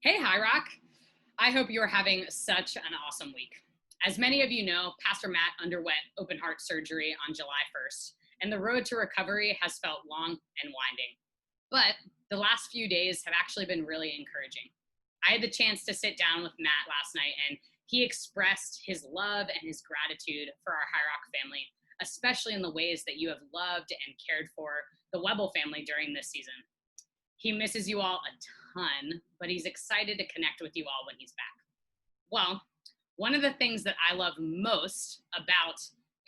Hey, Highrock. I hope you're having such an awesome week. As many of you know, Pastor Matt underwent open heart surgery on July 1st, and the road to recovery has felt long and winding. But the last few days have actually been really encouraging. I had the chance to sit down with Matt last night, and he expressed his love and his gratitude for our Highrock family, especially in the ways that you have loved and cared for the Webble family during this season. He misses you all a ton, but he's excited to connect with you all when he's back. Well, one of the things that I love most about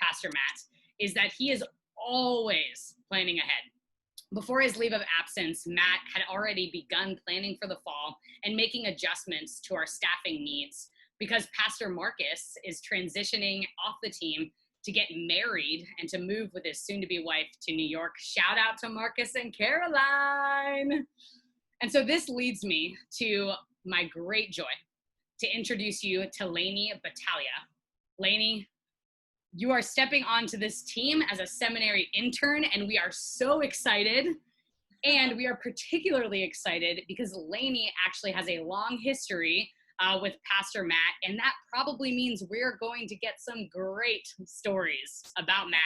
Pastor Matt is that he is always planning ahead. Before his leave of absence, Matt had already begun planning for the fall and making adjustments to our staffing needs because Pastor Marcus is transitioning off the team to get married and to move with his soon-to-be wife to New York. Shout out to Marcus and Caroline. And so this leads me to my great joy to introduce you to Lainie Battaglia. Lainie, you are stepping onto this team as a seminary intern, and we are so excited. And we are particularly excited because Lainie actually has a long history with Pastor Matt, and that probably means we're going to get some great stories about Matt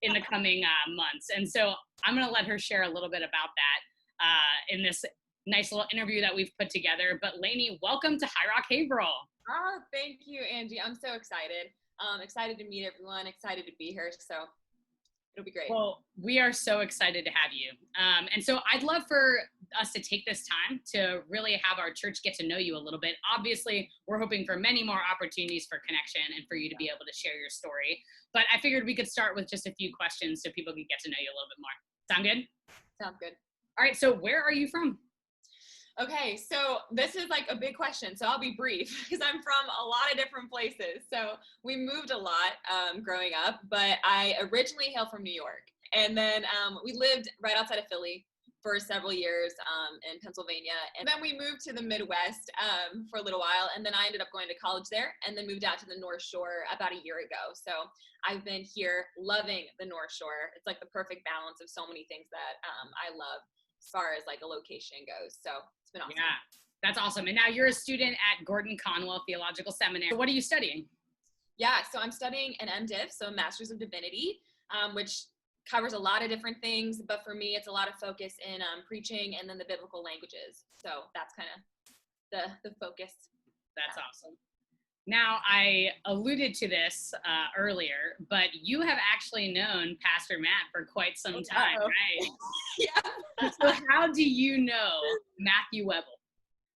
in the coming months. And so I'm going to let her share a little bit about that in this nice little interview that we've put together. But Lainie, welcome to Highrock Haverhill. Oh, thank you, Angie. I'm so excited. Excited to meet everyone, excited to be here. So it'll be great. Well, we are so excited to have you. And so I'd love for us to take this time to really have our church get to know you a little bit. Obviously, we're hoping for many more opportunities for connection and for you to be able to share your story. But I figured we could start with just a few questions so people could get to know you a little bit more. Sound good? Sounds good. All right, so where are you from? Okay, so this is like a big question, so I'll be brief because I'm from a lot of different places. So we moved a lot growing up, but I originally hail from New York. And then we lived right outside of Philly for several years in Pennsylvania. And then we moved to the Midwest for a little while. And then I ended up going to college there and then moved out to the North Shore about a year ago. So I've been here loving the North Shore. It's like the perfect balance of so many things that I love as far as like a location goes. So it's been awesome. Yeah, that's awesome. And now you're a student at Gordon Conwell Theological Seminary. What are you studying? Yeah, so I'm studying an MDiv, so a Master's of Divinity, which covers a lot of different things, but for me, it's a lot of focus in preaching and then the biblical languages. So that's kind of the focus. That's awesome. Now, I alluded to this earlier, but you have actually known Pastor Matt for quite some time, right? Yeah. So how do you know Matthew Webble?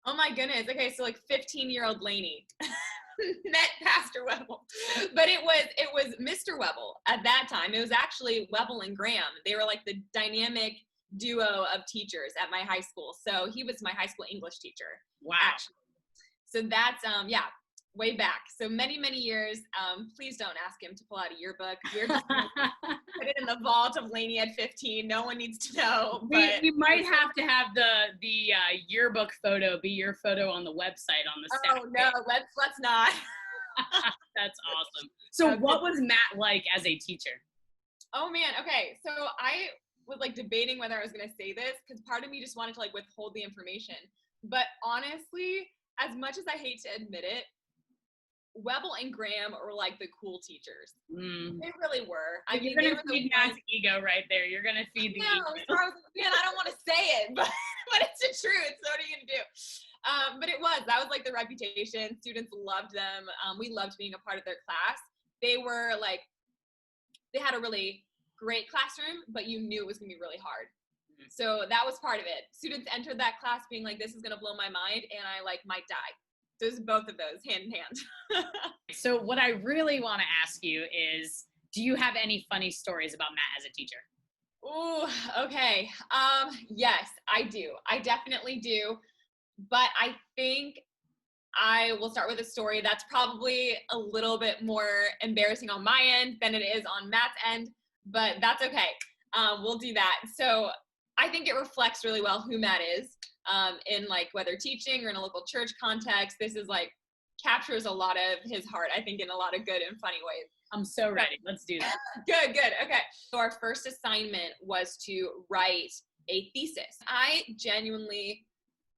Oh my goodness. Okay, so like 15-year-old Lainie met Pastor Webble, but it was Mr. Webble at that time. It was actually Webble and Graham. They were like the dynamic duo of teachers at my high school. So he was my high school English teacher. Wow. Actually. So that's way back. So many years. Please don't ask him to pull out a yearbook. We're just gonna put it in the vault of Lainie at 15. No one needs to know. We might have to have the yearbook photo be your photo on the website on the staff. Oh no, let's not. That's awesome. So what was Matt like as a teacher? Oh man, okay. So I was like debating whether I was gonna say this because part of me just wanted to like withhold the information. But honestly, as much as I hate to admit it, Webble and Graham were like the cool teachers. They really were. I mean, you're gonna feed Matt's ego right there. You're gonna feed the ego. So I was like, man, I don't want to say it, but it's the truth. So what are you gonna do? But that was like the reputation. Students loved them. We loved being a part of their class. They had a really great classroom, but you knew it was gonna be really hard. So that was part of it. Students entered that class being like, this is gonna blow my mind, and I like might die. There's both of those hand in hand. So what I really want to ask you is, do you have any funny stories about Matt as a teacher? Oh, okay. Yes, I do. I definitely do. But I think I will start with a story that's probably a little bit more embarrassing on my end than it is on Matt's end, but that's okay. We'll do that. So I think it reflects really well who Matt is. In like whether teaching or in a local church context, this is like captures a lot of his heart, I think, in a lot of good and funny ways. I'm so ready. Let's do that. Good. Okay. So our first assignment was to write a thesis. I genuinely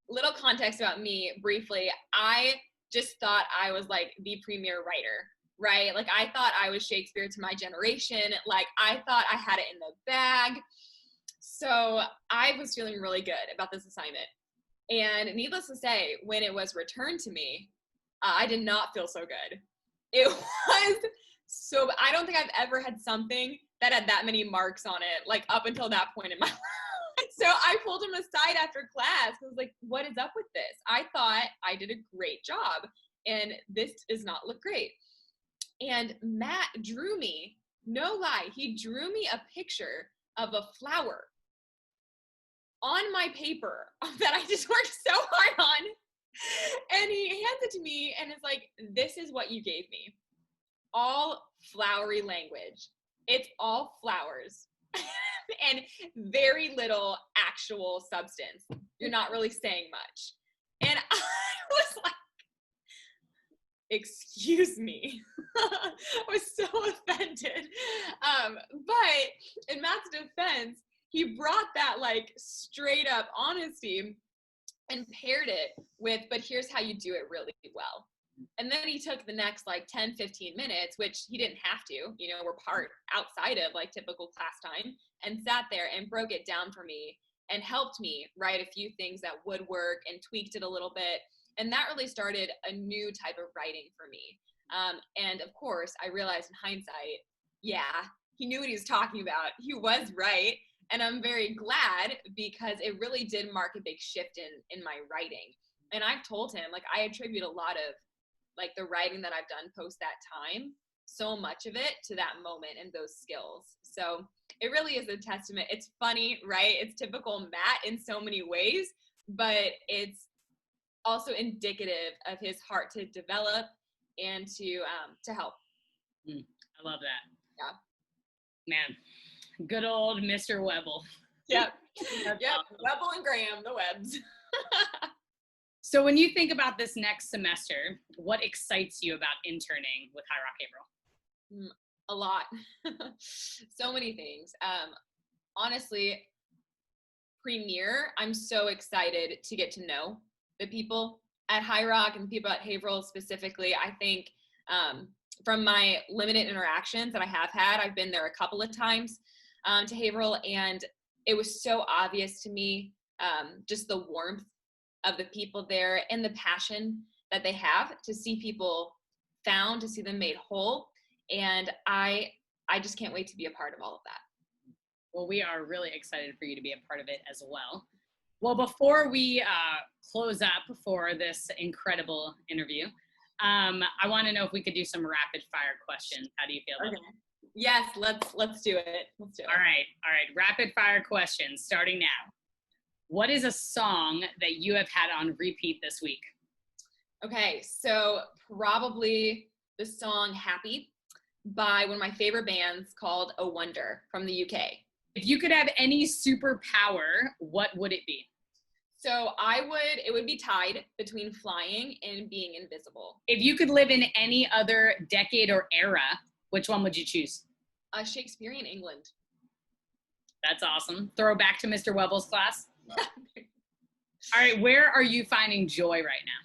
little context about me briefly. I just thought I was like the premier writer, right? Like I thought I was Shakespeare to my generation. Like I thought I had it in the bag. So I was feeling really good about this assignment. And needless to say, when it was returned to me, I did not feel so good. It was so, I don't think I've ever had something that had that many marks on it, like up until that point in my life. So I pulled him aside after class. I was like, what is up with this? I thought I did a great job and this does not look great. And Matt drew me, no lie, he drew me a picture of a flower on my paper that I just worked so hard on. And he hands it to me and is like, this is what you gave me. All flowery language. It's all flowers and very little actual substance. You're not really saying much. And I was like, excuse me. I was so offended. But in Matt's defense, he brought that like straight up honesty and paired it with, but here's how you do it really well. And then he took the next like 10, 15 minutes, which he didn't have to, you know, we're part outside of like typical class time, and sat there and broke it down for me and helped me write a few things that would work and tweaked it a little bit. And that really started a new type of writing for me. And of course, I realized in hindsight, yeah, he knew what he was talking about. He was right. And I'm very glad because it really did mark a big shift in my writing. And I've told him, like, I attribute a lot of like the writing that I've done post that time, so much of it to that moment and those skills. So it really is a testament. It's funny, right? It's typical Matt in so many ways, but it's also indicative of his heart to develop and to help. I love that. Yeah. Man, good old Mr. Webble. Yep. Webble and Graham, the Webbs. So when you think about this next semester, what excites you about interning with Highrock Haverhill? A lot. So many things. Honestly, Premier, I'm so excited to get to know the people at Highrock and the people at Haverhill specifically. I think from my limited interactions that I have had, I've been there a couple of times to Haverhill, and it was so obvious to me just the warmth of the people there and the passion that they have to see people found, to see them made whole. And I just can't wait to be a part of all of that. Well, we are really excited for you to be a part of it as well. Well, before we close up for this incredible interview, I want to know if we could do some rapid fire questions. How do you feel about it? Yes, let's do it. Let's do it. All right. Rapid fire questions starting now. What is a song that you have had on repeat this week? Okay, so probably the song Happy by one of my favorite bands called A Wonder from the UK. If you could have any superpower, what would it be? So it would be tied between flying and being invisible. If you could live in any other decade or era, which one would you choose? Shakespearean England. That's awesome. Throw back to Mr. Webble's class. All right, where are you finding joy right now?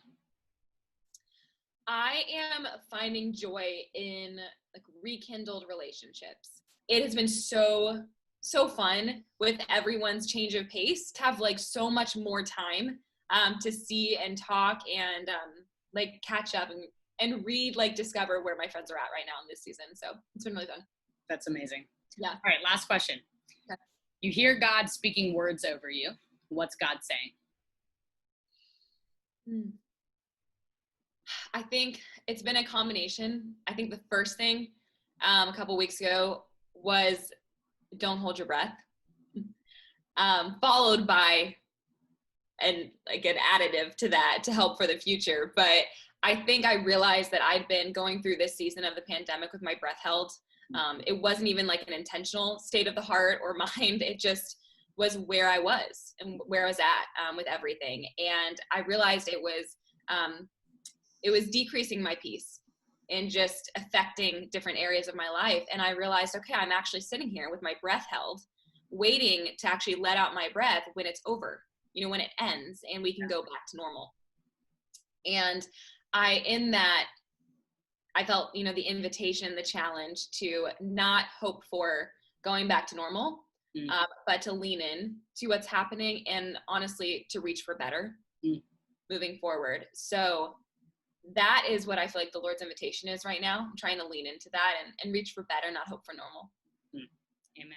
I am finding joy in like rekindled relationships. It has been so fun with everyone's change of pace to have like so much more time to see and talk and like catch up and read, like discover where my friends are at right now in this season. So it's been really fun. That's amazing. Yeah. All right, last question. Okay. You hear God speaking words over you. What's God saying? I think it's been a combination. I think the first thing a couple weeks ago was don't hold your breath, followed by an additive to that to help for the future. But I think I realized that I'd been going through this season of the pandemic with my breath held. It wasn't even like an intentional state of the heart or mind. It just was where I was and where I was at with everything. And I realized it was decreasing my peace and just affecting different areas of my life. And I realized, okay, I'm actually sitting here with my breath held, waiting to actually let out my breath when it's over. you know, when it ends and we can go back to normal. And I felt, you know, the invitation, the challenge to not hope for going back to normal, but to lean in to what's happening and honestly to reach for better moving forward. So that is what I feel like the Lord's invitation is right now. I'm trying to lean into that and reach for better, not hope for normal. Amen.